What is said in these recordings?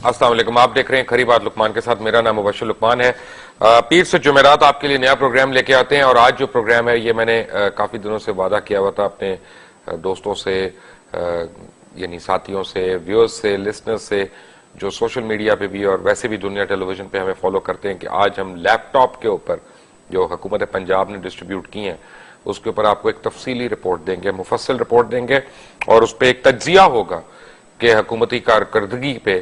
السلام علیکم، آپ دیکھ رہے ہیں کھری بات لقمان کے ساتھ. میرا نام مبشر لقمان ہے. پیر سے جمعرات آپ کے لیے نیا پروگرام لے کے آتے ہیں، اور آج جو پروگرام ہے یہ میں نے کافی دنوں سے وعدہ کیا ہوا تھا اپنے دوستوں سے، یعنی ساتھیوں سے، ویورز سے، لسنر سے، جو سوشل میڈیا پہ بھی اور ویسے بھی دنیا ٹیلی ویژن پہ ہمیں فالو کرتے ہیں، کہ آج ہم لیپ ٹاپ کے اوپر جو حکومت پنجاب نے ڈسٹریبیوٹ کی ہیں اس کے اوپر آپ کو ایک تفصیلی رپورٹ دیں گے، مفصل رپورٹ دیں گے، اور اس پہ ایک تجزیہ ہوگا کہ حکومتی کارکردگی پہ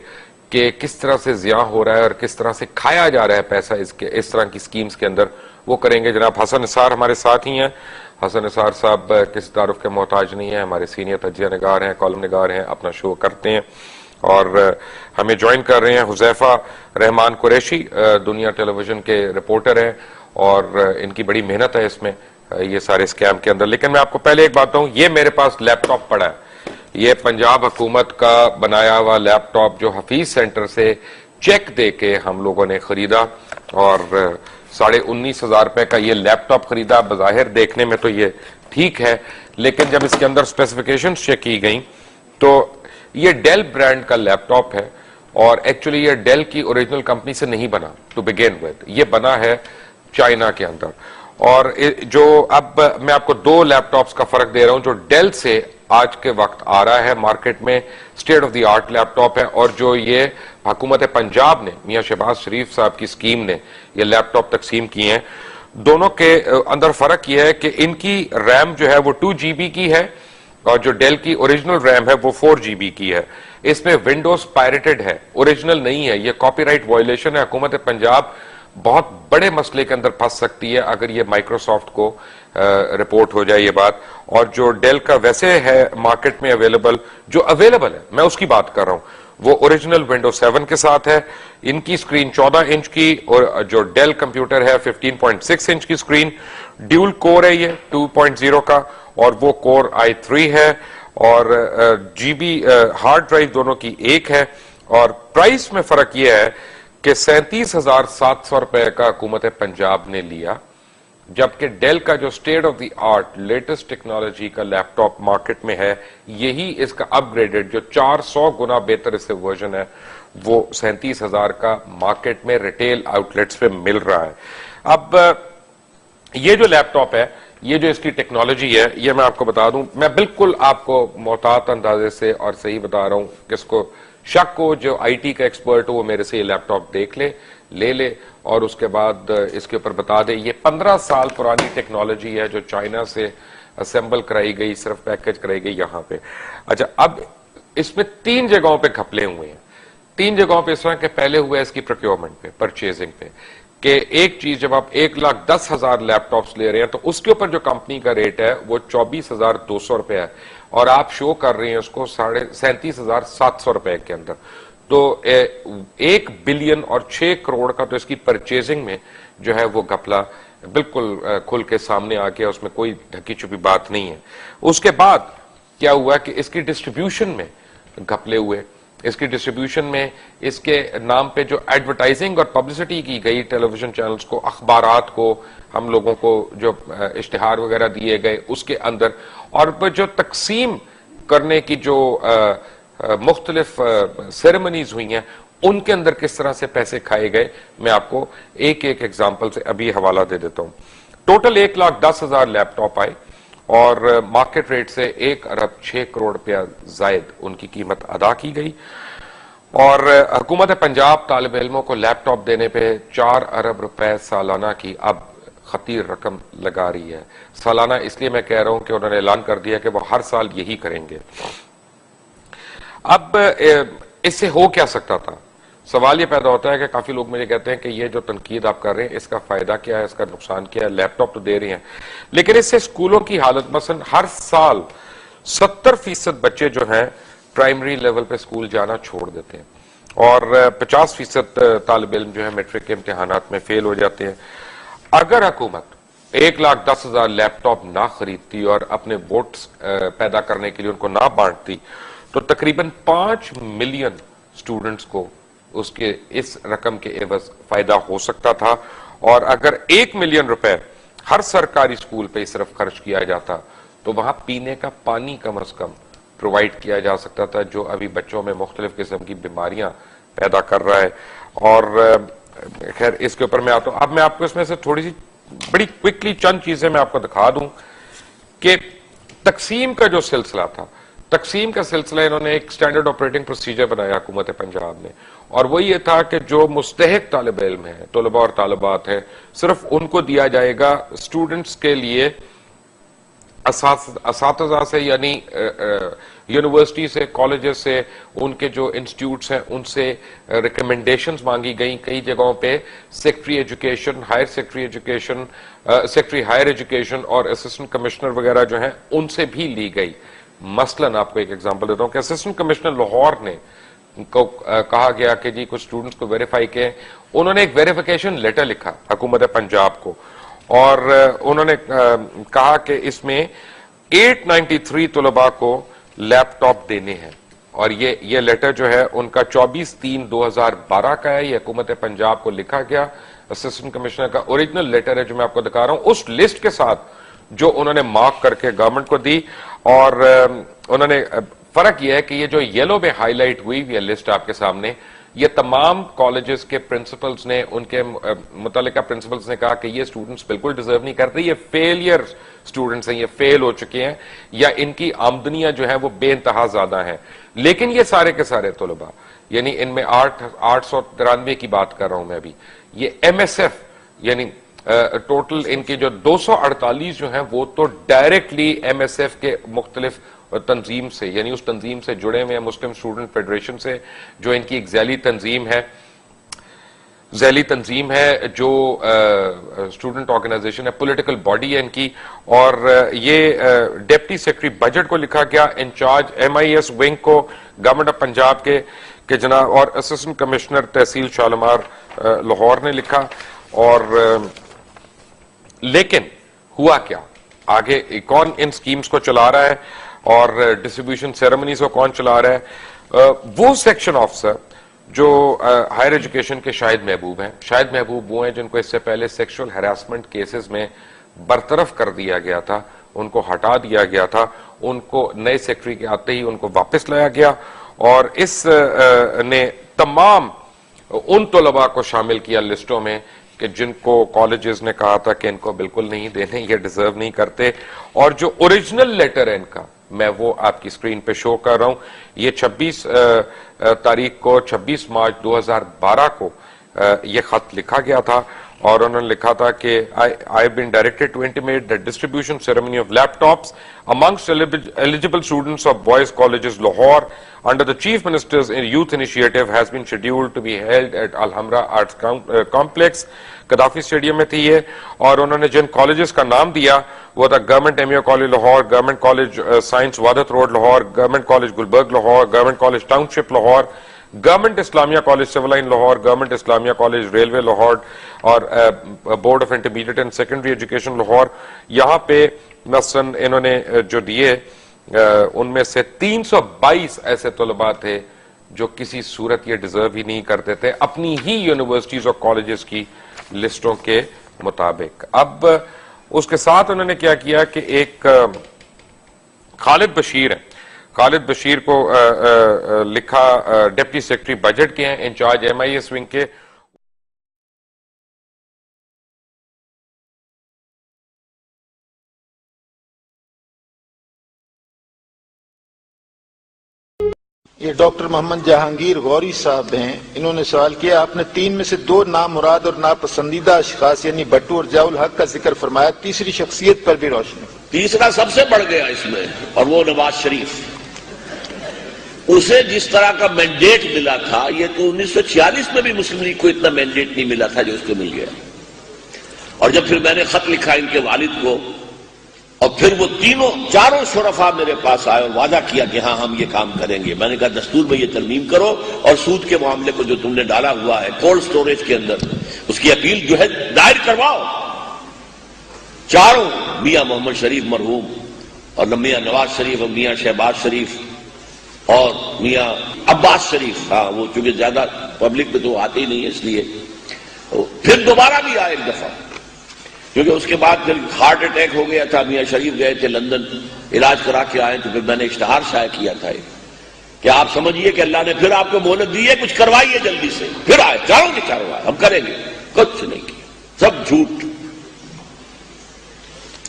کہ کس طرح سے ضیاع ہو رہا ہے اور کس طرح سے کھایا جا رہا ہے پیسہ اس طرح کی سکیمز کے اندر. وہ کریں گے. جناب حسن نثار ہمارے ساتھ ہی ہیں. حسن نثار صاحب کسی تعارف کے محتاج نہیں ہیں، ہمارے سینئر تجزیہ نگار ہیں، کالم نگار ہیں، اپنا شو کرتے ہیں. اور ہمیں جوائن کر رہے ہیں حذیفہ رحمان قریشی، دنیا ٹیلی ویژن کے رپورٹر ہیں، اور ان کی بڑی محنت ہے اس میں، یہ سارے اسکیم کے اندر. لیکن میں آپ کو پہلے ایک بات بتاؤں، یہ میرے پاس لیپ ٹاپ پڑا ہے، یہ پنجاب حکومت کا بنایا ہوا لیپ ٹاپ جو حفیظ سینٹر سے چیک دے کے ہم لوگوں نے خریدا، اور 19,500 روپے کا یہ لیپ ٹاپ خریدا. بظاہر دیکھنے میں تو یہ ٹھیک ہے، لیکن جب اس کے اندر اسپیسیفکیشنز چیک کی گئیں تو یہ ڈیل برانڈ کا لیپ ٹاپ ہے، اور ایکچولی یہ ڈیل کی اوریجنل کمپنی سے نہیں بنا ٹو بگین ود، یہ بنا ہے چائنا کے اندر. اور جو اب میں آپ کو دو لیپ ٹاپس کا فرق دے رہا ہوں جو ڈیل سے آج کے وقت آ رہا ہے مارکیٹ میں، state of the art laptop ہے، اور جو یہ حکومت پنجاب نے میاں شہباز شریف صاحب کی سکیم نے یہ لیپ ٹاپ تقسیم کیے ہیں. دونوں کے اندر فرق یہ ہے کہ ان کی ریم جو ہے وہ 2 GB کی ہے، اور جو ڈیل کی اوریجنل ریم ہے وہ 4 GB کی ہے. اس میں ونڈوز پائریٹڈ ہے، اوریجنل نہیں ہے. یہ کاپی رائٹ وائلیشن ہے. حکومت پنجاب بہت بڑے مسئلے کے اندر پھنس سکتی ہے اگر یہ مائکروسافٹ کو رپورٹ ہو جائے یہ بات. اور جو ڈیل کا ویسے ہے مارکیٹ میں اویلیبل، جو اویلیبل ہے میں اس کی بات کر رہا ہوں، وہ اوریجنل ونڈوز 7 کے ساتھ ہے. ان کی سکرین 14 انچ کی، اور جو ڈیل کمپیوٹر ہے 15.6 انچ کی سکرین. ڈیول کور ہے یہ 2.0 کا، اور وہ کور i3 ہے، اور GB ہارڈ ڈرائیو دونوں کی ایک ہے. اور پرائس میں فرق یہ ہے کہ 37,700 روپے کا حکومت پنجاب نے لیا، جبکہ ڈیل کا جو state of the art latest technology کا لیپ ٹاپ مارکیٹ میں ہے، یہی اس کا اپ گریڈڈ جو 400 گنا بہتر اس سے ورژن ہے، وہ 37,000 کا مارکیٹ میں ریٹیل آؤٹ لیٹس پہ مل رہا ہے. اب یہ جو لیپ ٹاپ ہے، یہ جو اس کی ٹیکنالوجی ہے، یہ میں آپ کو بتا دوں، میں بالکل آپ کو محتاط اندازے سے اور صحیح بتا رہا ہوں، کس کو شک ہو، جو آئی ٹی کا ایکسپرٹ ہو وہ میرے سے یہ لیپ ٹاپ دیکھ لے لے اور اس کے بعد اس کے اوپر بتا دے. یہ 15 سال پرانی ٹیکنالوجی ہے جو چائنا سے اسمبل کرائی گئی، صرف پیکج کرائی گئی یہاں پہ. اچھا، اب اس میں 3 جگہوں پہ گھپلے ہوئے ہیں. 3 جگہوں پہ اس طرح کے پہلے ہوئے اس کی پروکیورمنٹ پہ، پرچیزنگ پہ، کہ ایک چیز جب آپ 1,10,000 لیپ ٹاپس لے رہے ہیں تو اس کے اوپر جو کمپنی کا ریٹ ہے وہ 24,200 روپے ہے، اور آپ شو کر رہے ہیں اس کو 37,700 روپے کے اندر. تو 1 بلین اور 6 کروڑ کا تو اس کی پرچیزنگ میں جو ہے وہ گھپلا بالکل کھل کے سامنے آ گیا، اس میں کوئی ڈھکی چھپی بات نہیں ہے. اس کے بعد کیا ہوا کہ اس کی ڈسٹریبیوشن میں گھپلے ہوئے. اس کی ڈسٹریبیوشن میں اس کے نام پہ جو ایڈورٹائزنگ اور پبلسٹی کی گئی ٹیلی ویژن چینلز کو، اخبارات کو، ہم لوگوں کو جو اشتہار وغیرہ دیے گئے اس کے اندر، اور جو تقسیم کرنے کی جو مختلف سیریمنیز ہوئی ہیں ان کے اندر کس طرح سے پیسے کھائے گئے، میں آپ کو ایک ایگزامپل سے ابھی حوالہ دے دیتا ہوں. ٹوٹل 1,10,000 لیپ ٹاپ آئے، اور مارکیٹ ریٹ سے 1,06 کروڑ روپیہ زائد ان کی قیمت ادا کی گئی. اور حکومت پنجاب طالب علموں کو لیپ ٹاپ دینے پہ 4 ارب روپے سالانہ کی اب خطیر رقم لگا رہی ہے. سالانہ اس لیے میں کہہ رہا ہوں کہ انہوں نے اعلان کر دیا کہ وہ ہر سال یہی کریں گے. اب اس سے ہو کیا سکتا تھا؟ سوال یہ پیدا ہوتا ہے کہ کافی لوگ مجھے کہتے ہیں کہ یہ جو تنقید آپ کر رہے ہیں اس کا فائدہ کیا ہے، اس کا نقصان کیا ہے، لیپ ٹاپ تو دے رہے ہیں، لیکن اس سے اسکولوں کی حالت، مثلا ہر سال 70% بچے جو ہیں پرائمری لیول پہ اسکول جانا چھوڑ دیتے ہیں، اور 50% طالب علم جو ہے میٹرک کے امتحانات میں فیل ہو جاتے ہیں. اگر حکومت 1,10,000 لیپ ٹاپ نہ خریدتی اور اپنے ووٹس پیدا کرنے کے لیے ان کو نہ بانٹتی تو تقریباً 5 ملین سٹوڈنٹس کو اس کے اس رقم کے عوض فائدہ ہو سکتا تھا. اور اگر 1 ملین روپے ہر سرکاری سکول پہ صرف خرچ کیا جاتا تو وہاں پینے کا پانی کم از کم پرووائڈ کیا جا سکتا تھا، جو ابھی بچوں میں مختلف قسم کی بیماریاں پیدا کر رہا ہے. اور خیر اس کے اوپر میں آتا ہوں. اب میں آپ کو اس میں سے تھوڑی سی بڑی کوئکلی چند چیزیں میں آپ کو دکھا دوں کہ تقسیم کا جو سلسلہ تھا، تقسیم کا سلسلہ انہوں نے ایک سٹینڈرڈ آپریٹنگ پروسیجر بنایا حکومت پنجاب نے، اور وہ یہ تھا کہ جو مستحق طالب علم ہیں، طلباء اور طالبات ہیں، صرف ان کو دیا جائے گا. اسٹوڈنٹس کے لیے اساتذہ سے یعنی یونیورسٹی سے، کالجز سے، ان کے جو انسٹیٹیوٹس ہیں ان سے ریکمنڈیشنز مانگی گئیں. کئی جگہوں پہ secretary education, higher secretary education, secretary higher education اور اسسٹنٹ کمشنر وغیرہ جو ہیں ان سے بھی لی گئی. مثلاً آپ کو ایک ایگزامپل دیتا ہوں کہ اسسٹنٹ کمشنر لاہور نے کو کہا گیا کہ جی کچھ اسٹوڈنٹس کو ویریفائی کریں. انہوں نے ایک ویریفیکیشن لیٹر لکھا حکومت پنجاب کو، اور انہوں نے کہا کہ اس میں 893 طلباء کو لیپ ٹاپ دینے ہیں، اور یہ لیٹر جو ہے ان کا 24/3/2012 کا ہے. یہ حکومت پنجاب کو لکھا گیا اسسٹنٹ کمشنر کا اوریجنل لیٹر ہے جو میں آپ کو دکھا رہا ہوں، اس لسٹ کے ساتھ جو انہوں نے مارک کر کے گورنمنٹ کو دی. اور انہوں نے فرق یہ ہے کہ یہ جو یلو میں ہائی لائٹ ہوئی یہ لسٹ آپ کے سامنے، یہ تمام کالجز کے پرنسپلز نے، ان کے متعلقہ پرنسپلز نے کہا کہ یہ اسٹوڈنٹس بالکل ڈیزرو نہیں کرتے، یہ فیلئر اسٹوڈنٹس ہیں، یہ فیل ہو چکے ہیں، یا ان کی آمدنیاں جو ہیں وہ بے انتہا زیادہ ہیں. لیکن یہ سارے کے سارے طلباء، یعنی ان میں 893 کی بات کر رہا ہوں میں ابھی، یہ ایم ایس ایف یعنی ٹوٹل ان کی جو 248 جو ہیں وہ تو ڈائریکٹلی ایم ایس ایف کے مختلف تنظیم سے، یعنی اس تنظیم سے جڑے ہوئے ہیں، مسلم اسٹوڈنٹ فیڈریشن سے، جو ان کی ایک ذیلی تنظیم ہے جو اسٹوڈنٹ آرگنائزیشن ہے، پولیٹیکل باڈی ہے ان کی. اور یہ ڈپٹی سیکرٹری بجٹ کو لکھا گیا، incharge M I S wing کو گورنمنٹ آف پنجاب کے جناب، اور اسسٹنٹ کمشنر تحصیل شالمار لاہور نے لکھا. اور لیکن ہوا کیا آگے، کون ان سکیمز کو چلا رہا ہے اور ڈسٹریبیوشن سیریمنیز کو کون چلا رہا ہے؟ وہ سیکشن آفیسر جو ہائر ایجوکیشن کے شاہد محبوب ہیں. شاہد محبوب وہ ہیں جن کو اس سے پہلے سیکشل ہراسمنٹ کیسز میں برطرف کر دیا گیا تھا، ان کو ہٹا دیا گیا تھا، ان کو نئے سیکٹری کے آتے ہی ان کو واپس لایا گیا. اور اس نے تمام ان طلباء کو شامل کیا لسٹوں میں کہ جن کو کالجز نے کہا تھا کہ ان کو بالکل نہیں دینے، یہ ڈیزرو نہیں کرتے. اور جو اوریجنل لیٹر ہے ان کا، میں وہ آپ کی سکرین پہ شو کر رہا ہوں. یہ 26 تاریخ کو 26 مارچ 2012 کو یہ خط لکھا گیا تھا، اور انہوں نے لکھا تھا کہ I have been directed to intimate that distribution ceremony of laptops amongst eligible students of boys colleges Lahore under the Chief Minister's Youth Initiative has been scheduled to be held at Alhambra Arts Complex. Gaddafi stadium میں تھی یہ. اور انہوں نے جن colleges کا نام دیا وہ تھا government M A college Lahore, government college science Wahdat road Lahore, government college Gulberg Lahore, government college township Lahore, government Islamia college civil line Lahore, government Islamia college railway Lahore, اور board of intermediate and secondary education Lahore. یہاں پہ مثلاً انہوں نے جو دیے ان میں سے 322 ایسے طلباء تھے جو کسی صورت یہ ڈیزرو ہی نہیں کرتے تھے اپنی ہی یونیورسٹیز اور کالجز کی لسٹوں کے مطابق. اب اس کے ساتھ انہوں نے کیا کیا کہ ایک خالد بشیر ہے، خالد بشیر کو لکھا، ڈپٹی سیکرٹری بجٹ کے ہیں، incharge M I S wing کے. یہ ڈاکٹر محمد جہانگیر غوری صاحب ہیں. انہوں نے سوال کیا، آپ نے 3 میں سے 2 نامراد اور ناپسندیدہ اشخاص یعنی بٹو اور ضیاء الحق کا ذکر فرمایا، تیسری شخصیت پر بھی روشنی. تیسرا سب سے بڑھ گیا اس میں، اور وہ نواز شریف. اسے جس طرح کا مینڈیٹ ملا تھا، یہ تو 1946 میں بھی مسلم لیگ کو اتنا مینڈیٹ نہیں ملا تھا جو اس کو مل گیا. اور جب پھر میں نے خط لکھا ان کے والد کو، اور پھر وہ چاروں شرفاء میرے پاس آئے اور وعدہ کیا کہ ہاں ہم یہ کام کریں گے. میں نے کہا دستور میں یہ ترمیم کرو، اور سود کے معاملے کو جو تم نے ڈالا ہوا ہے کولڈ سٹوریج کے اندر، اس کی اپیل جو ہے دائر کرواؤ. چاروں، میاں محمد شریف مرحوم، اور میاں نواز شریف، اور میاں شہباز شریف، اور میاں عباس شریف، ہاں وہ چونکہ زیادہ پبلک میں تو آتے ہی نہیں ہے اس لیے. پھر دوبارہ بھی آئے ایک دفعہ، کیونکہ اس کے بعد پھر ہارٹ اٹیک ہو گیا تھا. میاں شریف گئے تھے لندن، علاج کرا کے آئے تو پھر میں نے اشتہار شائع کیا تھا کہ آپ سمجھیے کہ اللہ نے پھر آپ کو مہلت دی ہے، کچھ کروائیے جلدی سے، پھر آئے چاروں کے چاروں آئے، ہم کریں گے، کچھ نہیں کیا، سب جھوٹ۔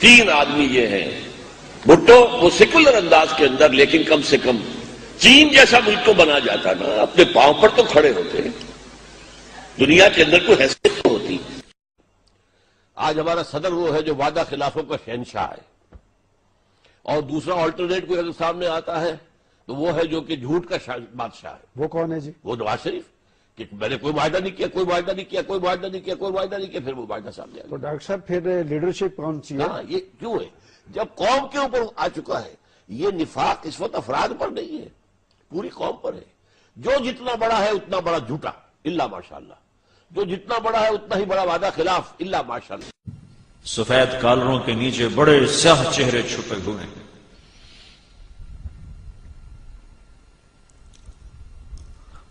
3 آدمی یہ ہیں، بھٹو وہ سیکولر انداز کے اندر، لیکن کم سے کم چین جیسا ملک تو بنا جاتا نا، اپنے پاؤں پر تو کھڑے ہوتے، دنیا کے اندر کوئی حیثیت تو ہوتی۔ آج ہمارا صدر وہ ہے جو وعدہ خلافوں کا شہنشاہ ہے، اور دوسرا آلٹرنیٹ کوئی اگر سامنے آتا ہے تو وہ ہے جو کہ جھوٹ کا بادشاہ ہے۔ وہ کون ہے جی؟ وہ نواز شریف، کہ میں نے کوئی معاہدہ نہیں کیا، کوئی معاہدہ نہیں کیا، کوئی معاہدہ نہیں کیا، کوئی معاہدہ نہیں کیا، پھر وہ معاہدہ سامنے آ تو گیا۔ ڈاکٹر صاحب پھر لیڈرشپ کون سی ہے؟ ہاں، یہ کیوں ہے؟ جب قوم کے اوپر آ چکا ہے یہ نفاق، اس وقت افراد پر نہیں ہے، پوری قوم پر ہے۔ جو جتنا بڑا ہے اتنا بڑا جھوٹا، الا ماشاءاللہ، جو جتنا بڑا ہے اتنا ہی بڑا وعدہ خلاف، الا ماشاءاللہ۔ سفید کالروں کے نیچے بڑے سیاہ چہرے چھپے ہوئے ہیں۔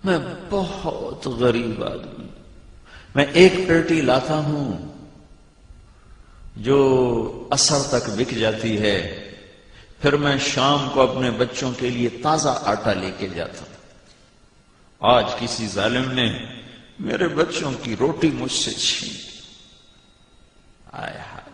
میں بہت غریب آدمی، میں ایک پیٹی لاتا ہوں جو عصر تک بک جاتی ہے، پھر میں شام کو اپنے بچوں کے لیے تازہ آٹا لے کے جاتا ہوں۔ آج کسی ظالم نے میرے بچوں کی روٹی مجھ سے چھین۔ آئے ہائے،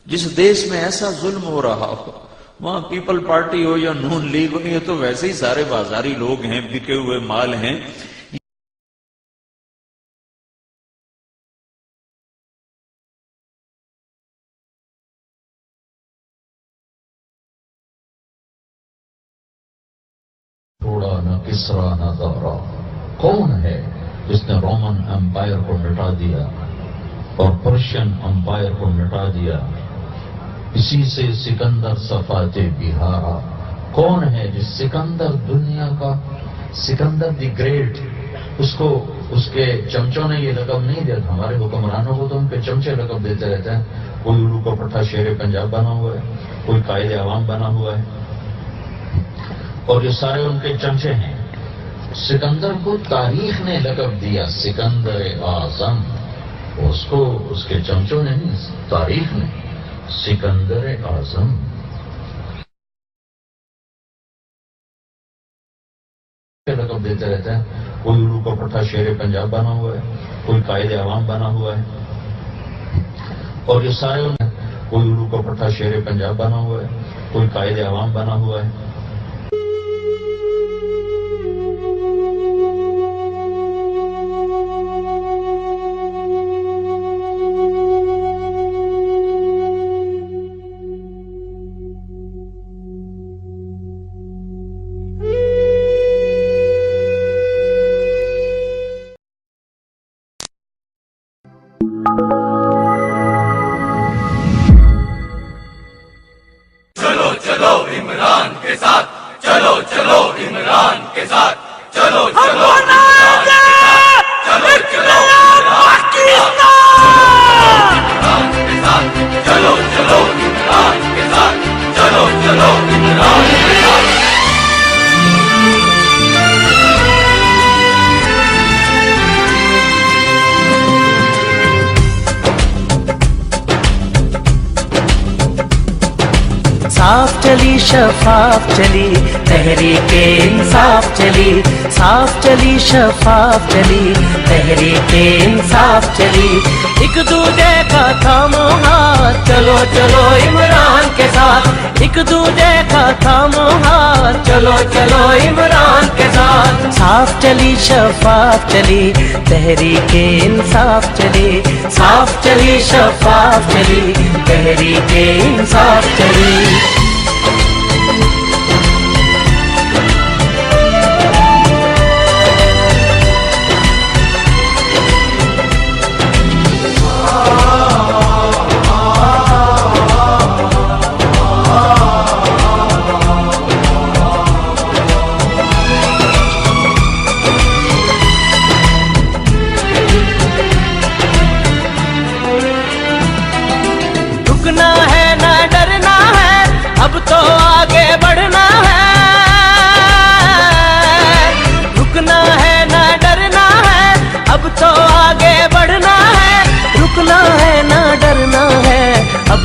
جس دیش میں ایسا ظلم ہو رہا ہو، وہاں پیپل پارٹی ہو یا نون لیگ ہو، یہ تو ویسے ہی سارے بازاری لوگ ہیں، بکے ہوئے مال ہیں۔ توڑا نہ کسرا نہ دورا، کون ہے جس نے رومن امپائر کو مٹا دیا اور پرشین امپائر کو مٹا دیا؟ اسی سے سکندر صفات بہارا۔ کون ہے جس سکندر دنیا کا، سکندر دی گریٹ، اس کے چمچوں نے یہ لقب نہیں دیا تھا۔ ہمارے حکمرانوں کو تو ان کے چمچے لقب دیتے رہتے ہیں۔ کوئی الو کا پٹھا شیر پنجاب بنا ہوا ہے، کوئی قائد عوام بنا ہوا ہے، اور یہ سارے ان کے چمچے ہیں۔ سکندر کو تاریخ نے لقب دیا سکندر اعظم، اس کو اس کے چمچوں نے نہیں، تاریخ نے سکندر اعظم۔ لقب دیتے رہتے ہیں۔ کوئی الو کا پٹھا شیر پنجاب بنا ہوا ہے، کوئی قائد عوام بنا ہوا ہے، اور یہ سارے کوئی الو کا پٹھا شیر پنجاب بنا ہوا ہے، کوئی قائد عوام بنا ہوا ہے۔ صاف چلی شفاف چلی تحریک انصاف چلی، صاف چلی شفاف چلی تحریک انصاف چلی، ایک دوجے کا تھامو ہاتھ، چلو چلو عمران کے ساتھ، ایک دوجے کا تھامو ہاتھ، چلو چلو عمران کے ساتھ، صاف چلی شفاف چلی تحریک انصاف چلی، صاف چلی شفاف چلی تحریک انصاف چلی۔ اب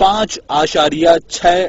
5.6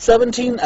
17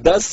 10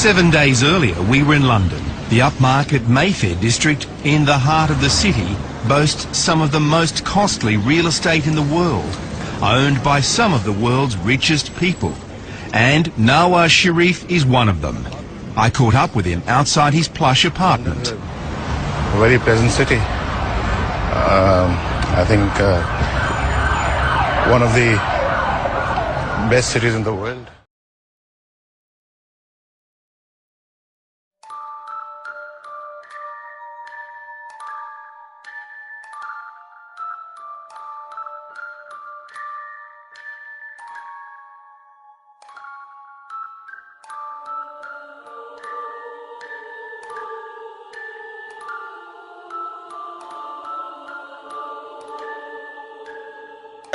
7 days earlier, we were in London. The upmarket Mayfair district in the heart of the city boasts some of the most costly real estate in the world, owned by some of the world's richest people. And Nawaz Sharif is one of them. I caught up with him outside his plush apartment. A very pleasant city. I think one of the best cities in the world.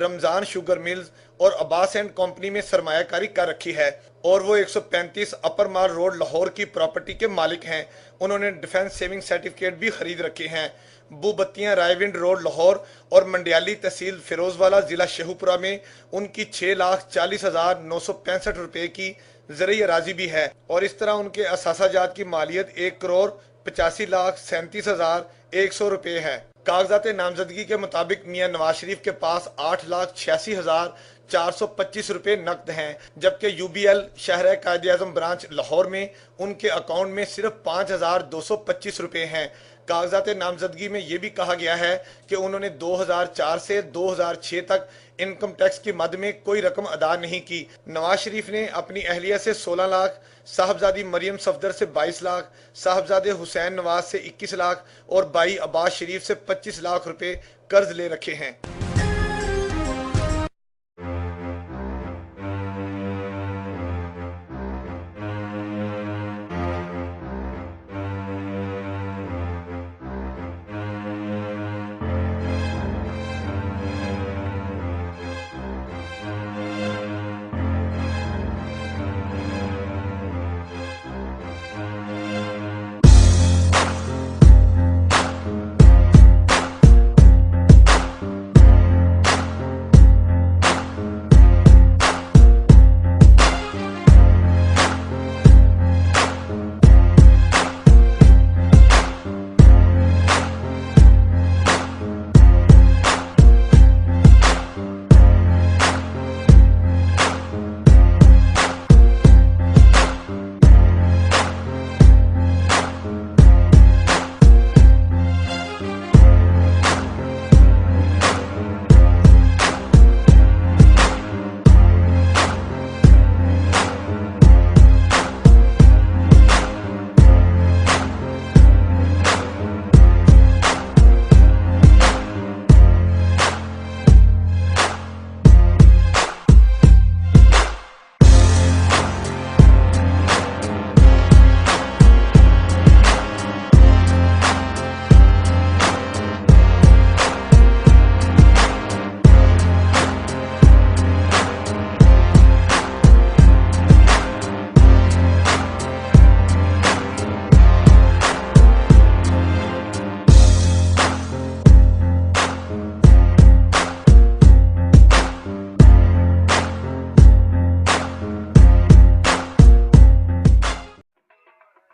Ramzan sugar mills اور عباس and company میں سرمایہ کاری کر رکھی ہے اور وہ 135 اپر مال road Lahore کی پراپرٹی کے مالک ہیں۔ انہوں نے ڈیفنس سیونگ سرٹیفکیٹ بھی خرید رکھے ہیں۔ بو بتیاں رائے ونڈ روڈ لاہور اور منڈیالی تحصیل فیروز والا ضلع شیخوپورہ میں ان کی 6,40,965 روپے کی زرعی اراضی بھی ہے اور اس طرح ان کے اثاثہ جات کی مالیت 1,85,37,100 روپے ہے۔ کاغذات نامزدگی کے مطابق میاں نواز شریف کے پاس 8,86,425 روپے نقد ہیں، جبکہ UBL شہر قائد اعظم برانچ لاہور میں ان کے اکاؤنٹ میں صرف 5,225 روپے ہیں۔ کاغذات نامزدگی میں یہ بھی کہا گیا ہے کہ انہوں نے 2004 سے 2006 تک انکم ٹیکس کی مد میں کوئی رقم ادا نہیں کی۔ نواز شریف نے اپنی اہلیہ سے 16 لاکھ، صاحبزادی مریم صفدر سے 22 لاکھ، صاحبزادے حسین نواز سے 21 لاکھ اور بھائی عباس شریف سے 25 لاکھ روپے قرض لے رکھے ہیں۔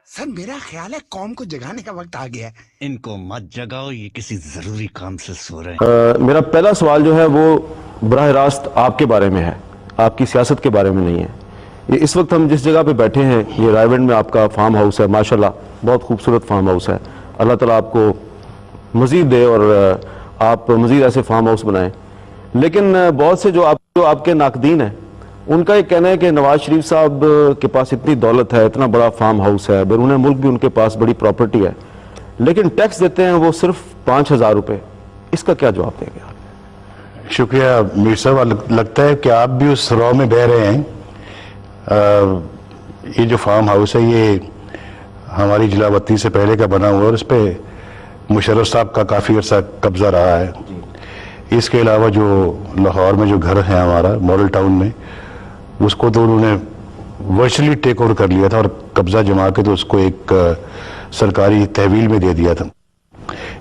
سر میرا خیال ہے قوم کو جگانے کا وقت آ گیا ہے۔ ان کو مت جگاؤ، یہ کسی ضروری کام سے سو رہے ہیں۔ میرا پہلا سوال جو ہے وہ براہ راست آپ کے بارے میں ہے، آپ کی سیاست کے بارے میں نہیں ہے۔ یہ اس وقت ہم جس جگہ پہ بیٹھے ہیں، یہ رائے ونڈ میں آپ کا فارم ہاؤس ہے، ماشاءاللہ بہت خوبصورت فارم ہاؤس ہے۔ اللہ تعالیٰ آپ کو مزید دے اور آپ مزید ایسے فارم ہاؤس بنائیں۔ لیکن بہت سے جو آپ کے ناقدین ہیں، ان کا یہ کہنا ہے کہ نواز شریف صاحب کے پاس اتنی دولت ہے، اتنا بڑا فارم ہاؤس ہے، بیرون ملک بھی ان کے پاس بڑی پراپرٹی ہے، لیکن ٹیکس دیتے ہیں وہ صرف 5,000 روپے۔ اس کا کیا جواب دیں گے؟ شکریہ میر صاحب، لگتا ہے کہ آپ بھی اس رو میں بہ رہے ہیں۔ یہ جو فارم ہاؤس ہے یہ ہماری جلاوطنی سے پہلے کا بنا ہوا ہے اور اس پہ مشرف صاحب کا کافی عرصہ قبضہ رہا ہے۔ اس کے علاوہ جو لاہور میں جو گھر ہے ہمارا ماڈل ٹاؤن میں، اس کو تو انہوں نے ورچولی ٹیک اوور کر لیا تھا اور قبضہ جما کے تو اس کو ایک سرکاری تحویل میں دے دیا تھا۔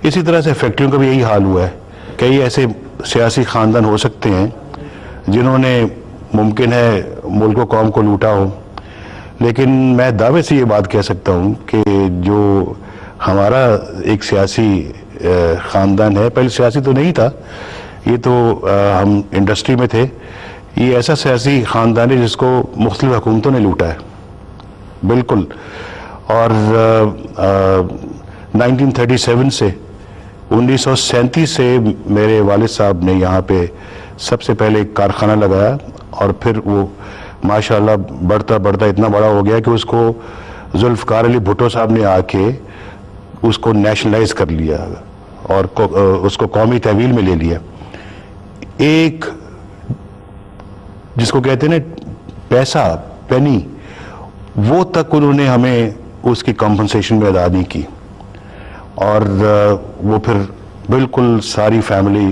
اسی طرح سے فیکٹریوں کا بھی یہی حال ہوا ہے۔ کئی ایسے سیاسی خاندان ہو سکتے ہیں جنہوں نے ممکن ہے ملک و قوم کو لوٹا ہو، لیکن میں دعوے سے یہ بات کہہ سکتا ہوں کہ جو ہمارا ایک سیاسی خاندان ہے، پہلے سیاسی تو نہیں تھا، یہ تو ہم انڈسٹری میں تھے، یہ ایسا سیاسی خاندان ہے جس کو مختلف حکومتوں نے لوٹا ہے بالکل۔ اور 1937 سے 1937 سے میرے والد صاحب نے یہاں پہ سب سے پہلے ایک کارخانہ لگایا اور پھر وہ ماشاءاللہ بڑھتا بڑھتا اتنا بڑا ہو گیا کہ اس کو ذوالفقار علی بھٹو صاحب نے آ کے اس کو نیشنلائز کر لیا اور اس کو قومی تحویل میں لے لیا۔ ایک جس کو کہتے ہیں نا پیسہ، پینی، وہ تک انہوں نے ہمیں اس کی کمپنسیشن میں ادا نہیں کی، اور وہ پھر بالکل ساری فیملی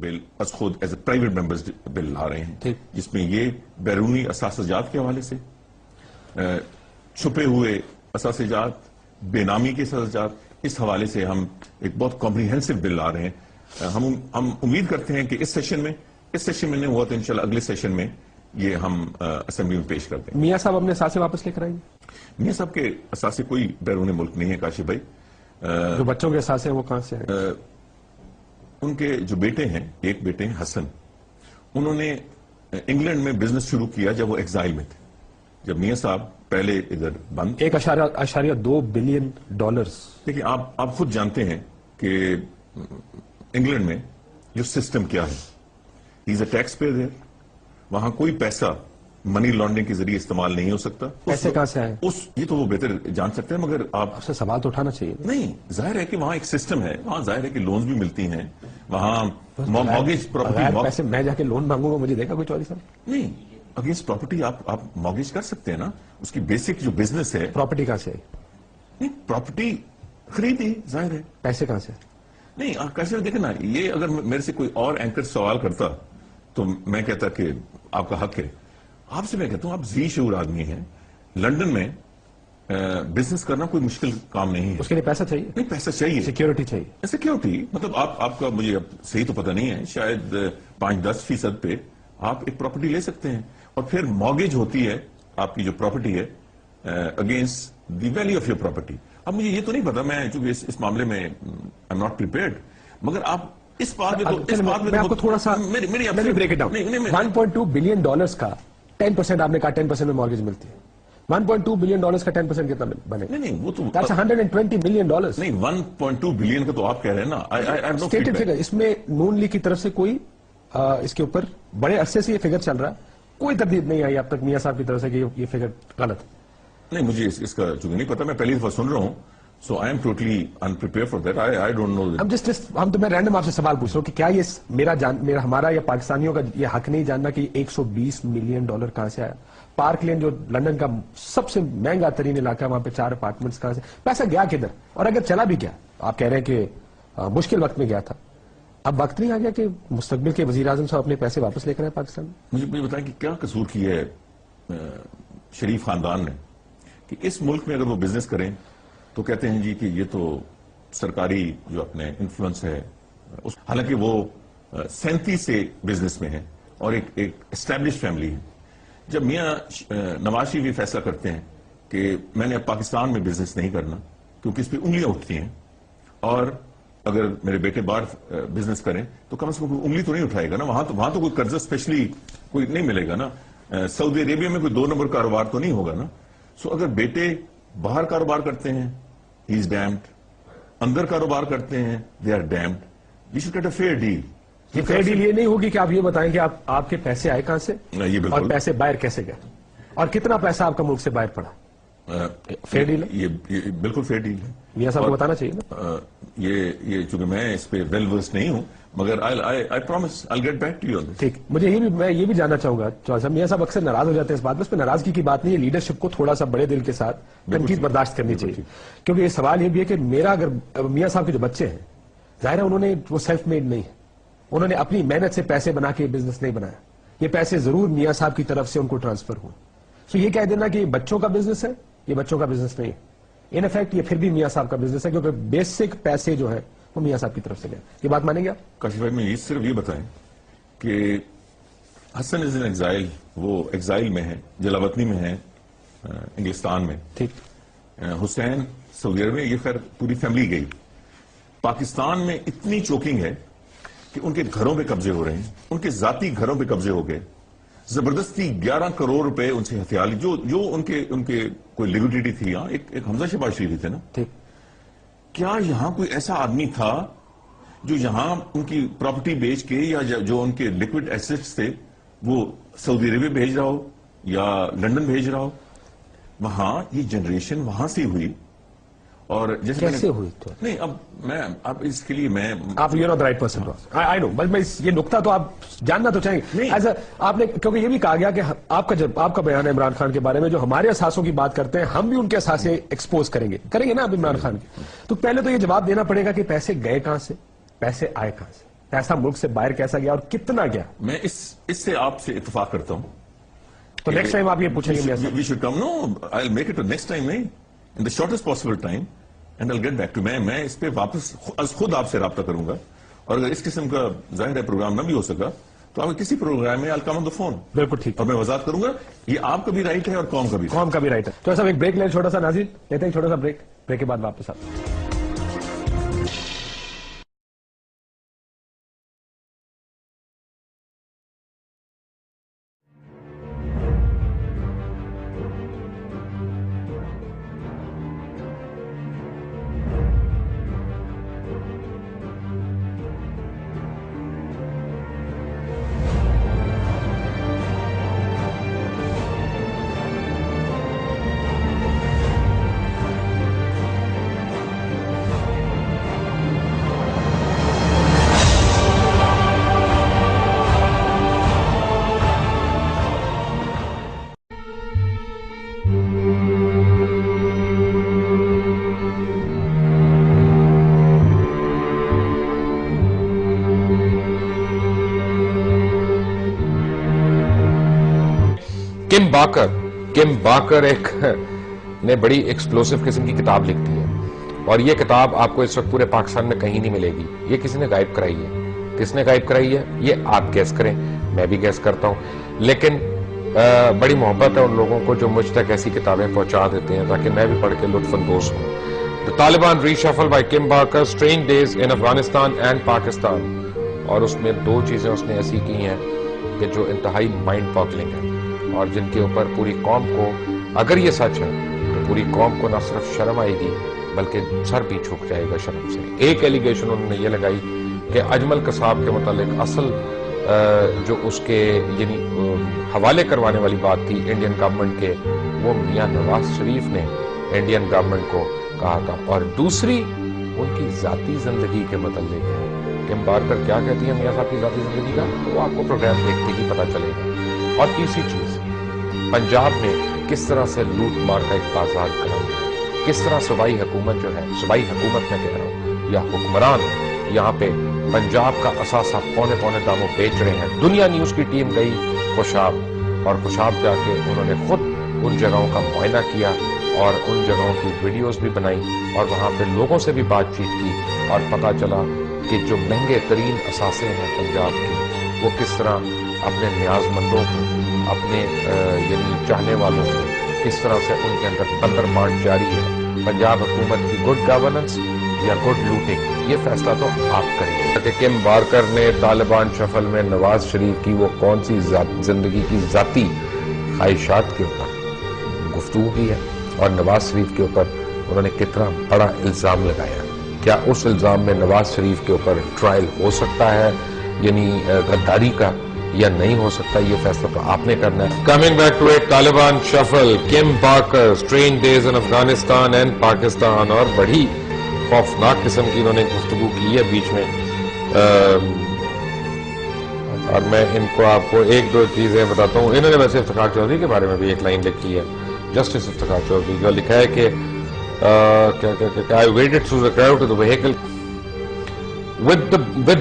بل از خود ایز اے پرائیویٹ ممبرز بل لا رہے ہیں جس میں یہ بیرونی اثاثہ جات کے حوالے سے چھپے ہوئے اثاثہ جات بے نامی کے اثاثہ جات اس حوالے سے ہم ایک بہت کمپریہنسو بل لا رہے ہیں. ہم امید کرتے ہیں کہ اس سیشن میں نہیں ہوا تو انشاءاللہ اگلے سیشن میں یہ ہم اسمبلی میں پیش کرتے ہیں. میاں صاحب اپنے اثاثے واپس لے کر آئیں گے؟ میاں صاحب کے اثاثے کوئی بیرون ملک نہیں ہے کاشف بھائی. جو بچوں کے اثاثے ہیں وہ کہاں سے ہیں؟ ان کے جو بیٹے ہیں، ایک بیٹے ہیں حسن، انہوں نے انگلینڈ میں بزنس شروع کیا جب وہ ایگزائل میں تھے، جب میاں صاحب پہلے ادھر بند. 1.2 بلین ڈالرز. دیکھیں آپ خود جانتے ہیں کہ انگلینڈ میں جو سسٹم کیا ہے، ہی از اے ٹیکس پیئر دیئر، وہاں کوئی پیسہ منی لانڈرنگ کے ذریعے استعمال نہیں ہو سکتا. پیسے کہاں سے آئے؟ یہ تو وہ بہتر جان سکتے ہیں، مگر آپ سے سوال تو اٹھانا چاہیے. نہیں، ظاہر ہے کہ وہاں ایک سسٹم ہے، وہاں ظاہر ہے کہ لونز بھی ملتی ہیں، وہاں مارگیج پراپرٹی. پیسے میں جا کے لون مانگوں گا، مجھے دے گا کوئی چوری صاحب؟ نہیں، اگینسٹ پراپرٹی آپ مارگیج کر سکتے ہیں نا. اس کی بیسک جو بزنس ہے. پراپرٹی کہاں سے؟ نہیں، پراپرٹی خریدی، ظاہر ہے. پیسے کہاں سے؟ نہیں، کیسے دیکھیں نا، یہ اگر میرے سے کوئی اور اینکر سوال کرتا تو میں کہتا کہ آپ کا حق ہے. آپ سے میں کہتا ہوں آپ ذی شعور آدمی ہیں. لنڈن میں بزنس کرنا کوئی مشکل کام نہیں ہے. اس کے لیے پیسہ چاہیے؟ نہیں، پیسہ چاہیے. سیکیورٹی چاہیے. سیکیورٹی مطلب آپ کا مجھے اب صحیح تو پتہ نہیں ہے، شاید 5-10% پہ آپ ایک پراپرٹی لے سکتے ہیں، اور پھر مارگیج ہوتی ہے آپ کی جو پراپرٹی ہے against the value of your property. اب مجھے یہ تو نہیں پتا، میں چونکہ اس معاملے میں آئی ایم ناٹ پریپیئرڈ، مگر آپ اس بات میں آپ کو تھوڑا سا break it down. 1.2 billion dollars کا 10% آپ نے کہا 10% میں مارگیج ملتی ہے. 1.2 بلین ڈالرز کا 10% کتنا بنے گا؟ نہیں، وہ تو that's 120 ملین ڈالرز. نہیں، 1.2 بلین کا تو آپ کہہ رہے ہیں نا. Stated figure. اس میں نون لیگ کی طرف سے کوئی اس کے اوپر بڑے عرصے سے یہ فگر چل رہا ہے، کوئی تردید نہیں آئی اب تک میاں صاحب کی طرف سے کہ یہ فگر غلط ہے. نہیں، مجھے اس کا چونکہ نہیں پتا، میں پہلی دفعہ سن رہا ہوں. So I am totally unprepared for that. I don't know that. ہم تو میں رینڈم آپ سے سوال پوچھ رہا ہوں کہ کیا یہ ہمارا یا پاکستانیوں کا یہ حق نہیں جاننا کہ 120 ملین ڈالر کہاں سے آیا؟ پارک لین جو لندن کا سب سے مہنگا ترین علاقہ ہے، وہاں پہ 4 اپارٹمنٹس کہاں سے؟ پیسہ گیا کدھر؟ اور اگر چلا بھی گیا، آپ کہہ رہے ہیں کہ مشکل وقت میں گیا تھا، اب وقت نہیں آ گیا کہ مستقبل کے وزیر اعظم صاحب اپنے پیسے واپس لے کر آئے پاکستان میں؟ مجھے بتائیں کہ کیا قصور کیا ہے شریف خاندان نے کہ اس ملک میں اگر وہ بزنس کریں تو کہتے ہیں جی کہ یہ تو سرکاری جو اپنے انفلوئنس ہے، حالانکہ وہ 37 سے بزنس میں ہے اور ایک اسٹیبلش فیملی ہے. جب میاں نواز شریف یہ فیصلہ کرتے ہیں کہ میں نے اب پاکستان میں بزنس نہیں کرنا کیونکہ اس پہ انگلیاں اٹھتی ہیں، اور اگر میرے بیٹے باہر بزنس کریں تو کم از کم کوئی انگلی تو نہیں اٹھائے گا نا. وہاں تو کوئی قرضہ اسپیشلی کوئی نہیں ملے گا نا. سعودی عربیہ میں کوئی 2 نمبر کاروبار تو نہیں ہوگا نا. سو اگر بیٹے باہر کاروبار کرتے ہیں he is damned، اندر کاروبار کرتے ہیں they are damned. we should get a fair deal. یہ فیئر ڈیل یہ نہیں ہوگی کہ آپ یہ بتائیں کہ آپ کے پیسے آئے کہاں سے اور پیسے باہر کیسے گئے اور کتنا پیسہ آپ کا ملک سے باہر پڑا. فیئر ڈیل ہے یہ بالکل فیئر ڈیل ہے. میاں صاحب کو بتانا چاہیے نا. یہ چونکہ میں اس پہ ویل ورس نہیں ہوں، مگر I promise I'll get back to you on this. ٹھیک. مجھے میں یہ بھی جاننا چاہوں گا چوہان صاحب، میاں صاحب اکثر ناراض ہو جاتے ہیں اس بات میں. اس پہ ناراضگی کی بات نہیں ہے، لیڈرشپ کو تھوڑا سا بڑے دل کے ساتھ تنقید برداشت کرنی چاہیے. کیونکہ یہ سوال یہ بھی ہے کہ میرا اگر میاں صاحب کے جو بچے ہیں، ظاہر ہے انہوں نے وہ سیلف میڈ نہیں ہے، انہوں نے اپنی محنت سے پیسے بنا کے بزنس نہیں بنایا. یہ پیسے ضرور میاں صاحب کی طرف سے ان کو ٹرانسفر ہوئے. سو یہ کہہ دینا کہ یہ بچوں کا بزنس ہے، یہ بچوں کا بزنس نہیں ہے. ان افیکٹ یہ پھر بھی میاں صاحب کا بزنس ہے، کیونکہ بیسک پیسے جو ہے وہ میاں صاحب کی طرف سے گئے. یہ بات مانیں گے آپ؟ کاشف بھائی میں صرف یہ بتائیں کہ حسن از ان ایگزائل، وہ ایگزائل میں ہے، جلا وطنی میں ہے انگلستان میں. ٹھیک. حسین سعودی عرب میں، یہ خیر پوری فیملی گئی. پاکستان میں اتنی چوکنگ ہے کہ ان کے گھروں پہ قبضے ہو رہے ہیں، ان کے ذاتی گھروں پہ قبضے ہو گئے. زبردستی 11 کروڑ روپے ان سے ہتھیار جو ان کے کوئی لیکوڈیٹی تھی. یہاں ایک حمزہ شہباز شریف تھے نا. ٹھیک. کیا یہاں کوئی ایسا آدمی تھا جو یہاں ان کی پراپرٹی بیچ کے یا جو ان کے لیکوڈ ایسٹس تھے وہ سعودی عربیہ بھیج رہا ہو یا لنڈن بھیج رہا ہو؟ وہاں یہ جنریشن وہاں سے ہوئی. اور جیسے کیسے ہوئی تو نہیں، اب اس کے لیے میں آپ you know the right person. I know, بس میں یہ نقطہ تو آپ جاننا تو چاہیں گے آپ نے، کیونکہ یہ بھی کہا گیا کہ آپ کا بیان ہے عمران خان کے بارے میں، جو ہمارے اثاثوں کی بات کرتے ہیں ہم بھی ان کے اثاثے ایکسپوز کریں گے نا اب عمران خان کے. تو پہلے تو یہ جواب دینا پڑے گا کہ پیسے گئے کہاں سے، پیسے آئے کہاں سے. ایسا ملک سے باہر کیسا گیا اور کتنا گیا؟ میں اس سے آپ سے اتفاق کرتا ہوں. تو نیکسٹ ٹائم آپ یہ پوچھیں گے we should come. No I will make it next time نہیں in the shortest possible time and I will get back to. میں اس پہ واپس خود آپ سے رابطہ کروں گا, اور اگر اس قسم کا ظاہر ہے پروگرام نہ بھی ہو سکا تو آپ کسی پروگرام میں کم آن دا فون. بالکل ٹھیک, اور میں وضاحت کروں گا یہ آپ کا بھی رائٹ ہے اور قوم کا بھی رائٹ ہے. تو ایسا ایک بریک لیں, چھوٹا سا ناظرین لیتے ہیں, چھوٹا سا بریک کے بعد واپس آتے ہیں. کم باکر ایک نے بڑی ایکسپلوسیو قسم کی کتاب لکھ دی ہے, اور یہ کتاب آپ کو اس وقت پورے پاکستان میں کہیں نہیں ملے گی. یہ کسی نے غائب کرائی ہے. کس نے غائب کرائی ہے یہ آپ گیس کریں, میں بھی گیس کرتا ہوں, لیکن بڑی محبت ہے ان لوگوں کو جو مجھ تک ایسی کتابیں پہنچا دیتے ہیں تاکہ میں بھی پڑھ کے لطف اندوز ہوں. The Taliban Reshuffle by Kim Barker, Strange Days in Afghanistan and Pakistan. اور اس میں 2 چیزیں اس نے ایسی کی ہیں کہ جو انتہائی مائنڈ باگلنگ ہیں, اور جن کے اوپر پوری قوم کو, اگر یہ سچ ہے تو پوری قوم کو نہ صرف شرم آئے گی بلکہ سر بھی جھک جائے گا شرم سے. ایک ایلیگیشن انہوں نے یہ لگائی کہ اجمل قصاب کے متعلق اصل جو اس کے یعنی حوالے کروانے والی بات تھی انڈین گورنمنٹ کے, وہ میاں نواز شریف نے انڈین گورنمنٹ کو کہا تھا. اور دوسری ان کی ذاتی زندگی کے متعلق ہے. کم بارکر کیا کہتی ہیں میاں صاحب کی ذاتی زندگی کا, وہ آپ کو پروگرام دیکھتے ہی پتا چلے گا. اور تیسری چیز, پنجاب میں کس طرح سے لوٹ مار کا ایک بازار کرا ہوا ہے, کس طرح صوبائی حکومت جو ہے, صوبائی حکومت میں کہہ رہا ہوں, یا حکمران یہاں پہ پنجاب کا اثاثہ پونے داموں بیچ رہے ہیں. دنیا نیوز کی ٹیم گئی خوشاب, اور خوشاب جا کے انہوں نے خود ان جگہوں کا معائنہ کیا اور ان جگہوں کی ویڈیوز بھی بنائی, اور وہاں پہ لوگوں سے بھی بات چیت کی, اور پتا چلا کہ جو مہنگے ترین اثاثے ہیں پنجاب کے, وہ کس طرح اپنے نیاز مندوں کو, اپنے یعنی چاہنے والوں کو کس طرح سے ان کے اندر بندر مارٹ جاری ہے. پنجاب حکومت کی گڈ گورننس یا گڈ لوٹنگ, یہ فیصلہ تو آپ کریں. کہ کم بارکر نے طالبان شفل میں نواز شریف کی وہ کون سی زندگی کی ذاتی خواہشات کے اوپر گفتگو کی ہے, اور نواز شریف کے اوپر انہوں نے کتنا بڑا الزام لگایا. کیا اس الزام میں نواز شریف کے اوپر ٹرائل ہو سکتا ہے یعنی غداری کا, یا نہیں ہو سکتا, یہ فیصلہ تو آپ نے کرنا ہے. کمنگ بیک ٹو ایک Taliban shuffle, Kim Barker, strange days in Afghanistan and Pakistan, اور بڑی خوفناک قسم کی انہوں نے گفتگو کی ہے بیچ میں. اور میں ان کو آپ کو 1-2 چیزیں بتاتا ہوں. انہوں نے ویسے افتخار چودھری کے بارے میں بھی ایک لائن لکھی ہے, جسٹس افتخار چودھری, جو لکھا ہے کہ I waded through the crowd to the vehicle with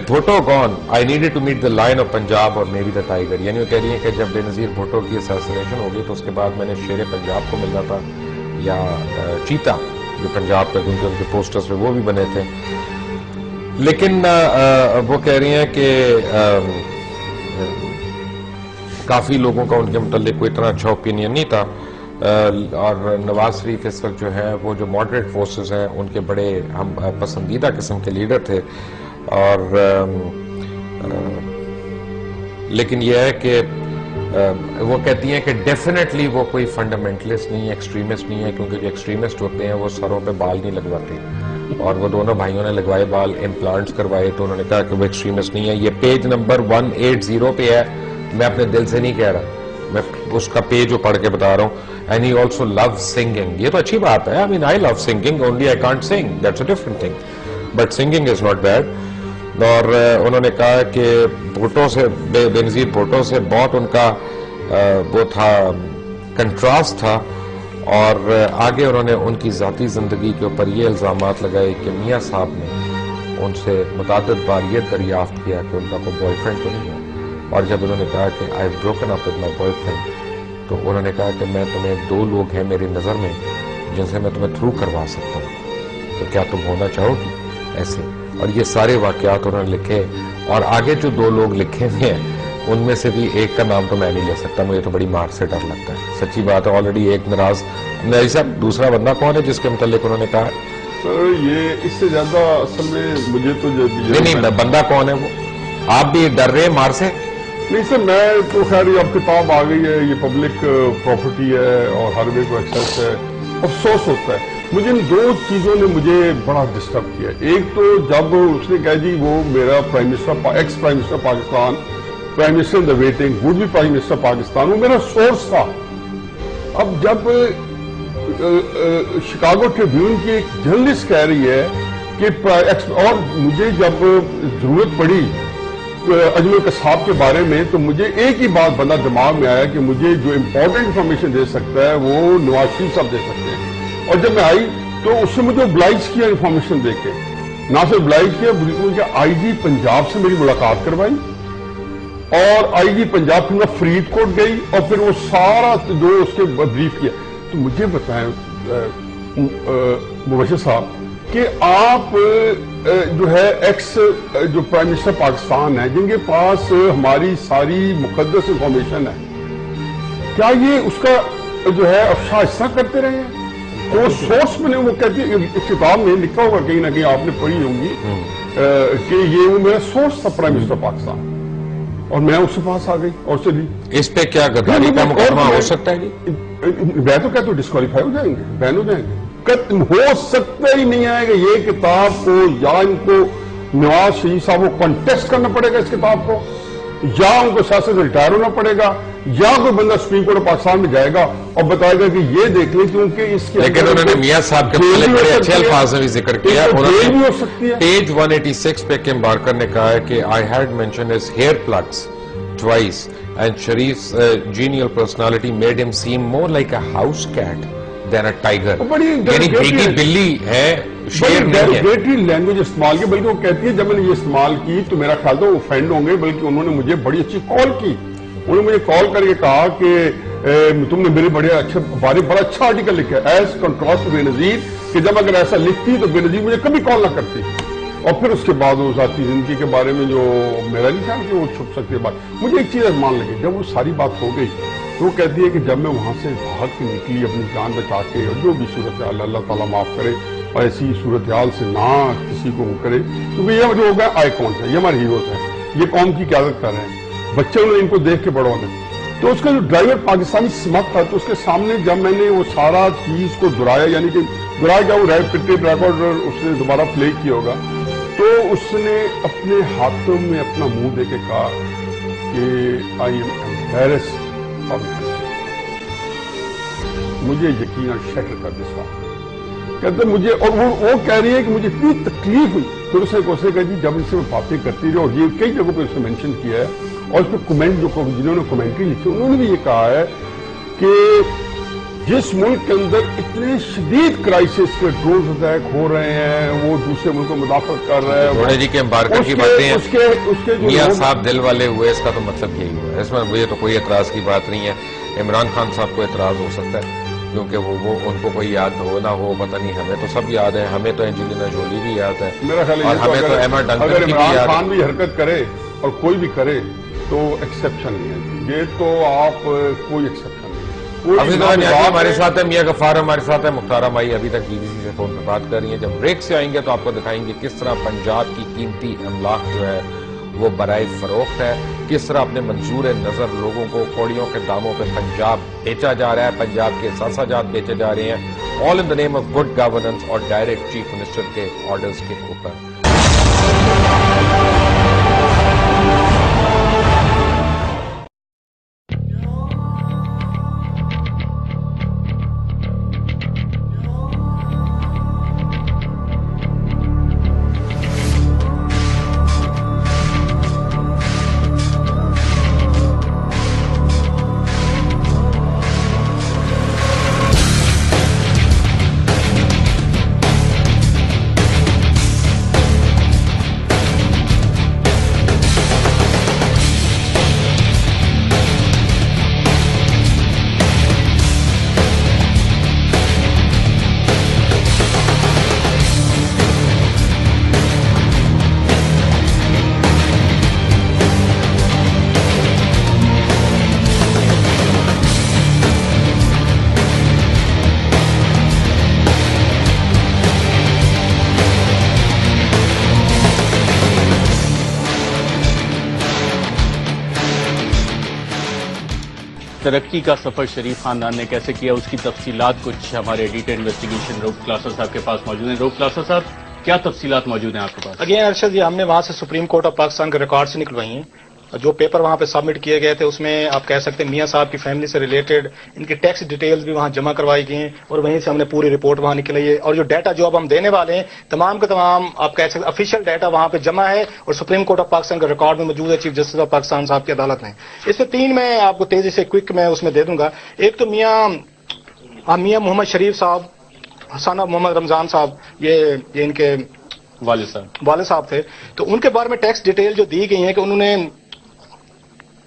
Bhutto gone. I needed to meet the lion of Punjab or maybe the tiger. یعنی وہ کہہ رہی ہیں کہ جب بے نظیر بھٹو کی اسیسینیشن ہوگی تو اس کے بعد میں نے شیر پنجاب کو ملنا تھا, یا چیتا جو پنجاب کا, کیونکہ ان کے پوسٹرز پہ وہ بھی بنے تھے. لیکن وہ کہہ رہی ہیں کہ کافی لوگوں کا ان کے متعلق کوئی اتنا اچھا اوپینین نہیں تھا, اور نواز شریف اس وقت جو ہے وہ جو ماڈریٹ فورسز ہیں ان کے بڑے ہم پسندیدہ قسم کے لیڈر تھے. اور لیکن یہ ہے کہ وہ کہتی ہیں کہ ڈیفینیٹلی وہ کوئی فنڈامنٹلسٹ نہیں ہے, ایکسٹریمسٹ نہیں ہے, کیونکہ جو ایکسٹریمسٹ ہوتے ہیں وہ سروں پہ بال نہیں لگواتے, اور وہ دونوں بھائیوں نے لگوائے بال, امپلانٹس کروائے, تو انہوں نے کہا کہ وہ ایکسٹریمسٹ نہیں ہے. یہ پیج نمبر 180 پہ ہے, میں اپنے دل سے نہیں کہہ رہا, میں اس کا پیج جو پڑھ کے بتا رہا ہوں. And he also loves singing. یہ تو اچھی بات ہے. I mean, I love singing, only I can't sing. That's a different thing. But singing is not bad. اور انہوں نے کہا کہ بھٹو سے, بے نظیر بھٹو سے بہت ان کا وہ تھا, کنٹراسٹ تھا. اور آگے انہوں نے ان کی ذاتی زندگی کے اوپر یہ الزامات لگائے کہ میاں صاحب نے ان سے متعدد بار یہ دریافت کیا کہ ان کا کوئی بوائے فرینڈ تو نہیں ہے، اور جب انہوں نے کہا کہ I have broken up with my boy friend, تو انہوں نے کہا کہ میں تمہیں 2 لوگ ہیں میری نظر میں جن سے میں تمہیں تھرو کروا سکتا ہوں، تو کیا تم ہونا چاہو گی ایسے؟ اور یہ سارے واقعات انہوں نے لکھے، اور آگے جو 2 لوگ لکھے ہوئے ہیں ان میں سے بھی ایک کا نام تو میں نہیں لے سکتا، مجھے تو بڑی مار سے ڈر لگتا ہے، سچی بات ہے۔ آلریڈی ایک ناراض نہیں صاحب، دوسرا بندہ کون ہے جس کے متعلق انہوں نے کہا؟ سر یہ اس سے زیادہ اصل میں مجھے تو نہیں بندہ کون ہے وہ؟ آپ بھی ڈر رہے ہیں مار سے؟ نہیں سر، میں تو خیر یہ اب کتاب آ گئی ہے، یہ پبلک پراپرٹی ہے اور ہر وے کو ایکسیس ہے، افسوس ہوتا ہے مجھے ان 2 چیزوں نے مجھے بڑا ڈسٹرب کیا۔ ایک تو جب اس نے کہا جی وہ میرا prime minister, ex prime minister Pakistan, prime minister in the waiting, would be prime minister Pakistan, وہ میرا سورس تھا۔ اب جب شکاگو ٹریبیون کی ایک جرنلسٹ کہہ رہی ہے کہ اور مجھے جب ضرورت پڑی اجمل قصاب کے بارے میں تو مجھے ایک ہی بات بندہ دماغ میں آیا کہ مجھے جو امپورٹنٹ انفارمیشن دے سکتا ہے وہ نواز شریف صاحب دے سکتے ہیں، اور جب میں آئی تو اس سے مجھے oblige کیا انفارمیشن دے کے، نہ صرف oblige کیا بلکہ آئی جی پنجاب سے میری ملاقات کروائی، اور آئی جی پنجاب پھر میں فرید کوٹ گئی اور پھر وہ سارا جو اس کے بریف کیا۔ تو مجھے بتائیں مبشر صاحب کہ آپ جو ہے ایکس جو پرائم منسٹر پاکستان ہے جن کے پاس ہماری ساری مقدس انفارمیشن ہے، کیا یہ اس کا جو ہے افشا اس طرح کرتے رہے ہیں؟ تو سورس میں نے وہ کہتی ہے، کتاب میں لکھا ہوگا کہیں نہ کہیں آپ نے پڑھی ہوں گی کہ یہ وہ میرا سورس تھا پرائم منسٹر پاکستان، اور میں اس کے پاس آ گئی اور چلی۔ اس پہ کیا غداری کا مقدمہ ہو سکتا ہے جی؟ میں تو کہتا ہوں ڈسکوالیفائی ہو جائیں گے، بین ہو جائیں گے، ہو سکتا ہی نہیں آئے گا یہ کتاب کو، یا ان کو نواز شریف صاحب کو کنٹیسٹ کرنا پڑے گا اس کتاب کو، یا ان کو سیاست سے ریٹائر ہونا پڑے گا، یا کوئی بندہ سپریم کورٹ پاکستان میں جائے گا اور بتائے گا کہ یہ دیکھ لیں کیونکہ اس کے لیکن انہوں نے میاں صاحب کے متعلق بڑے اچھے الفاظ میں بھی ذکر کیا، پیج 186 پہ کیم بارکر نے کہا ہے کہ I had mentioned his hair plugs twice and Sharif's genial personality made him seem more like a house cat than a tiger. یعنی بھیگی بلی ہے، شیر نہیں ہے۔ ڈیریگیٹری لینگویج استعمال کی، بلکہ وہ کہتی ہے جب میں نے یہ استعمال کی تو میرا خیال تھا وہ اوفینڈ ہوں گے، بلکہ انہوں نے مجھے بڑی اچھی کال کی، انہوں نے مجھے کال کر کے کہا کہ تم نے میرے بڑے اچھے بارے بڑا اچھا آرٹیکل لکھا ہے ایز کنٹراسٹ بے نظیر، کہ جب اگر ایسا لکھتی تو بے نظیر مجھے کبھی کال نہ کرتی۔ اور پھر اس کے بعد وہ ذاتی زندگی کے بارے میں جو میرا نہیں خیال کہ وہ چھپ سکتی ہے بات، مجھے ایک چیز مان لگی جب وہ ساری بات ہو گئی تو وہ کہتی ہے کہ جب میں وہاں سے بھاگ کے نکلی اپنی جان بچا کے، اور جو بھی صورتحال اللہ تعالیٰ معاف کرے اور ایسی صورتحال سے نہ کسی کو کرے، کیونکہ یہ جو ہو گیا آئیکونس ہیں، یہ ہمارے ہیروز ہیں، یہ قوم کی قیادت کر رہے ہیں، بچے انہوں نے ان کو دیکھ کے بڑوں نے۔ تو اس کا جو ڈرائیور پاکستانی سمت تھا تو اس کے سامنے جب میں نے وہ سارا چیز کو دہرایا، یعنی کہ دہرایا کیا، وہ پرنٹڈ ریکارڈ اس نے دوبارہ پلے کیا ہوگا، تو اس نے اپنے ہاتھوں میں اپنا منہ دے کے کہا کہ آئی ایم ایمبیرسڈ، مجھے یقین اور شکر کر دسوا کہتے مجھے، اور وہ کہہ رہی ہے کہ مجھے اتنی تکلیف ہوئی۔ پھر اس نے کوشش کہا جی جب ان سے میں باتیں کرتی رہی، اور یہ کئی جگہوں پہ اس نے مینشن کیا ہے، اور اس پہ کمنٹ جو جنہوں نے کمنٹری لکھی انہوں نے بھی یہ کہا ہے کہ جس ملک کے اندر اتنے شدید کرائسس کے ڈرونز اٹیک ہو رہے ہیں، وہ دوسرے ملک کو مدافعت کر رہا ہے۔ تھوڑے جی کے بارکر کی باتیں ہیں، میاں صاحب دل والے ہوئے، اس کا تو مطلب یہی ہوا ہے، اس میں مجھے تو کوئی اعتراض کی بات نہیں ہے۔ عمران خان صاحب کو اعتراض ہو سکتا ہے کیونکہ وہ ان کو کوئی یاد ہو نہ ہو، پتہ نہیں، ہمیں تو سب یاد ہے، ہمیں تو انجلینا جولی بھی یاد ہے، میرا خیال اور ہمیں تو ایما ڈنکن کی بھی عمران یاد خان بھی حرکت کرے اور کوئی بھی کرے تو ایکسیپشن نہیں ہے، یہ تو آپ کوئی ایکسیپشن نہیں۔ ابھی تو ہمارے ساتھ ہے میاں غفار، ہمارے ساتھ ہے مختار مائی، ابھی تک بی بی سی سے فون پہ بات کر رہی ہیں۔ جب بریک سے آئیں گے تو آپ کو دکھائیں گے کس طرح پنجاب کی قیمتی املاک جو ہے وہ برائے فروخت ہے، کس طرح اپنے منظور نظر لوگوں کو کوڑیوں کے داموں پہ پنجاب بیچا جا رہا ہے، پنجاب کے ساسا جات بیچے جا رہے ہیں، آل ان دا نیم آف گڈ گورننس اور ڈائریکٹ چیف منسٹر کے آرڈرز کے اوپر۔ ترقی کا سفر شریف خاندان نے کیسے کیا اس کی تفصیلات کچھ ہمارے ایڈیٹر انویسٹیگیشن روپ کلاسر صاحب کے پاس موجود ہیں. روپ کلاسر صاحب کیا تفصیلات موجود ہیں آپ کے پاس؟ اگین ارشد جی، ہم نے وہاں سے سپریم کورٹ آف پاکستان کے ریکارڈ سے نکلوائی ہیں. جو پیپر وہاں پہ سبمٹ کیے گئے تھے اس میں آپ کہہ سکتے ہیں میاں صاحب کی فیملی سے ریلیٹڈ ان کی ٹیکس ڈیٹیلز بھی وہاں جمع کروائی گئی ہیں اور وہیں سے ہم نے پوری رپورٹ وہاں نکلی ہے. اور جو ڈیٹا جو اب ہم دینے والے ہیں تمام کا تمام آپ کہہ سکتے ہیں افیشیل ڈیٹا وہاں پہ جمع ہے اور سپریم کورٹ آف پاکستان کے ریکارڈ میں موجود ہے چیف جسٹس آف پاکستان صاحب کی عدالت میں. اس میں 3 میں آپ کو تیزی سے کوئک میں اس میں دے دوں گا. ایک تو میاں محمد شریف صاحب، حسانہ محمد رمضان صاحب، یہ ان کے والد صاحب تھے. تو ان کے بارے میں ٹیکس ڈیٹیل جو دی گئی ہیں کہ انہوں نے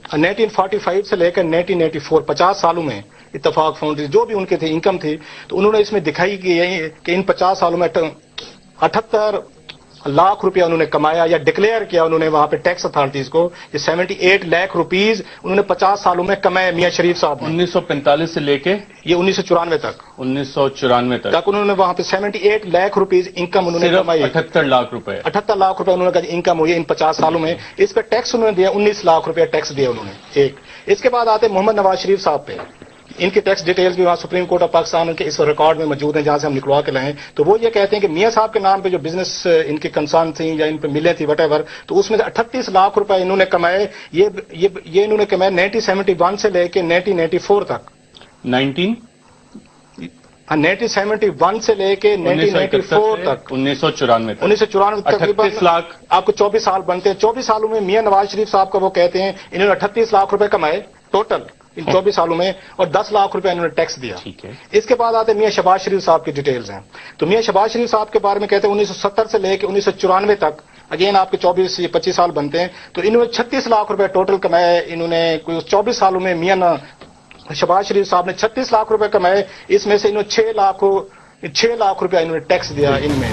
1945 سے لے کر 1984 50 سالوں میں اتفاق فاؤنڈری جو بھی ان کے تھے انکم تھی تو انہوں نے اس میں دکھائی کہ ان 50 سالوں میں 78 لاکھ روپیہ انہوں نے کمایا یا ڈکلیئر کیا انہوں نے وہاں پہ ٹیکس اتھارٹیز کو. یہ 78 لاکھ روپیز انہوں نے 50 سالوں میں کمائے میاں شریف صاحب. 1945 سے لے کے یہ 1994 تک 1994 تک انہوں نے وہاں پہ 78 لاکھ روپیز انکم انہوں نے کمائی. 78 لاکھ روپے 78 لاکھ روپے انہوں نے انکم ہوئی ان 50 سالوں میں. اس پہ ٹیکس انہوں نے دیا 19 لاکھ روپے ٹیکس دیا انہوں نے. ایک اس کے بعد آتے محمد نواز شریف صاحب پہ. ان کی ٹیکس ڈیٹیلز بھی وہاں سپریم کورٹ آف پاکستان کے اس ریکارڈ میں موجود ہیں جہاں سے ہم نکلوا کے لائیں. تو وہ یہ کہتے ہیں کہ میاں صاحب کے نام پہ جو بزنس ان کی کنسرن تھیں یا ان پہ ملیں تھی وٹ ایور، تو اس میں سے 38 لاکھ روپے انہوں نے کمائے. یہ انہوں نے کمائے 1971 سے لے کے 1994 تک. 1971 سے لے کے 1994 تک 1994 تک 38 لاکھ آپ کو 24 سال بنتے ہیں. 24 سالوں میں میاں نواز شریف صاحب کا وہ کہتے ہیں انہوں نے 38 لاکھ روپے کمائے ٹوٹل ان 24 سالوں میں اور 10 لاکھ روپے انہوں نے ٹیکس دیا. اس کے بعد آتے میاں شہباز شریف صاحب کی ڈیٹیلز ہیں. تو میاں شہباز شریف صاحب کے بارے میں کہتے ہیں 1970 سے لے کے 1994 تک اگین آپ کے 25 سال بنتے ہیں. تو انہوں نے 36 لاکھ روپے ٹوٹل کمائے. انہوں نے 24 سالوں میں میاں شہباز شریف صاحب نے 36 لاکھ روپے کمائے. اس میں سے انہوں نے 6 لاکھ روپے انہوں نے ٹیکس دیا ان میں.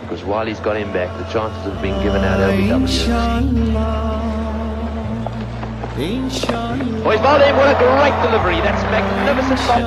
Because while he's got him back, the chances of being given out LBW. Boys, Baldi, what a great delivery. That's magnificent.